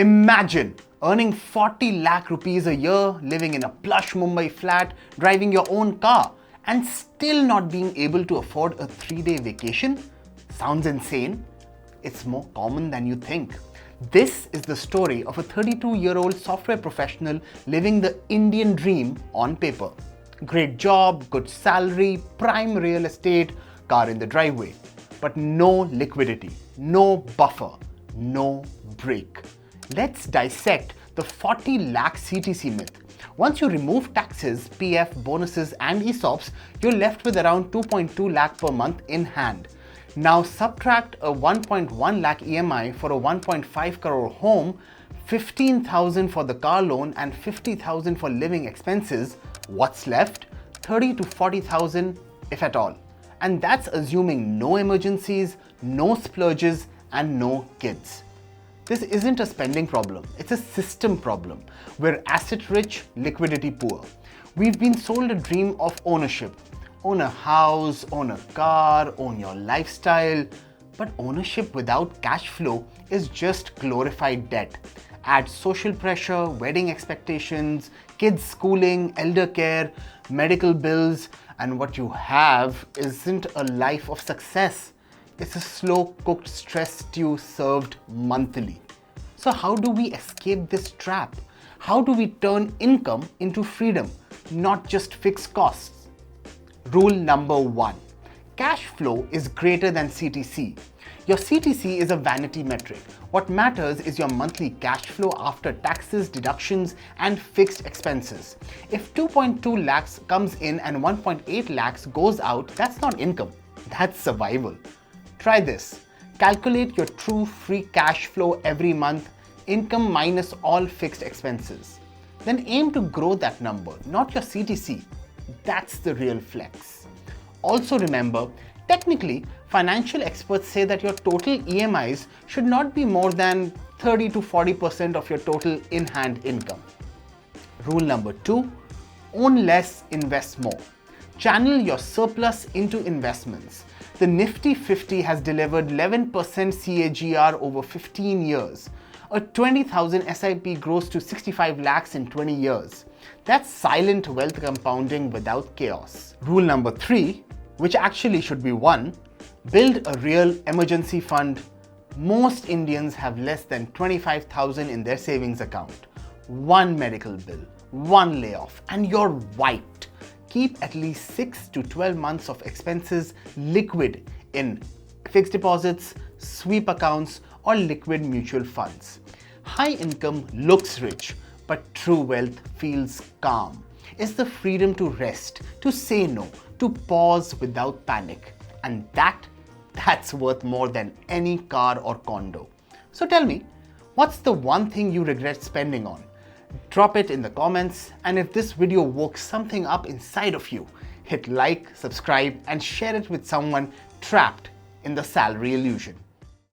Imagine earning 40 lakh rupees a year, living in a plush Mumbai flat, driving your own car, and still not being able to afford a 3-day vacation? Sounds insane? It's more common than you think. This is the story of a 32-year-old software professional living the Indian dream on paper. Great job, good salary, prime real estate, car in the driveway. But no liquidity, no buffer, no break. Let's dissect the 40 lakh CTC myth. Once you remove taxes, PF, bonuses and ESOPs, you're left with around 2.2 lakh per month in hand. Now subtract a 1.1 lakh EMI for a 1.5 crore home, 15,000 for the car loan and 50,000 for living expenses. What's left? 30 to 40,000 if at all. And that's assuming no emergencies, no splurges and no kids. This isn't a spending problem, it's a system problem. We're asset rich, liquidity poor. We've been sold a dream of ownership. Own a house, own a car, own your lifestyle. But ownership without cash flow is just glorified debt. Add social pressure, wedding expectations, kids schooling, elder care, medical bills, and what you have isn't a life of success. It's a slow-cooked stress stew served monthly. So how do we escape this trap? How do we turn income into freedom, not just fixed costs? Rule number 1. Cash flow is greater than CTC. Your CTC is a vanity metric. What matters is your monthly cash flow after taxes, deductions, and fixed expenses. If 2.2 lakhs comes in and 1.8 lakhs goes out, that's not income, that's survival. Try this. Calculate your true free cash flow every month, income minus all fixed expenses. Then aim to grow that number, not your CTC. That's the real flex. Also remember, technically, financial experts say that your total EMIs should not be more than 30 to 40% of your total in-hand income. Rule number 2, own less, invest more. Channel your surplus into investments. The Nifty 50 has delivered 11% CAGR over 15 years. A 20,000 SIP grows to 65 lakhs in 20 years. That's silent wealth compounding without chaos. Rule number 3, which actually should be 1, build a real emergency fund. Most Indians have less than 25,000 in their savings account. One medical bill, one layoff, and you're wiped. Keep at least 6 to 12 months of expenses liquid in fixed deposits, sweep accounts, or liquid mutual funds. High income looks rich, but true wealth feels calm. It's the freedom to rest, to say no, to pause without panic. And that's worth more than any car or condo. So tell me, what's the one thing you regret spending on? Drop it in the comments, and if this video woke something up inside of you, hit like, subscribe, and share it with someone trapped in the salary illusion.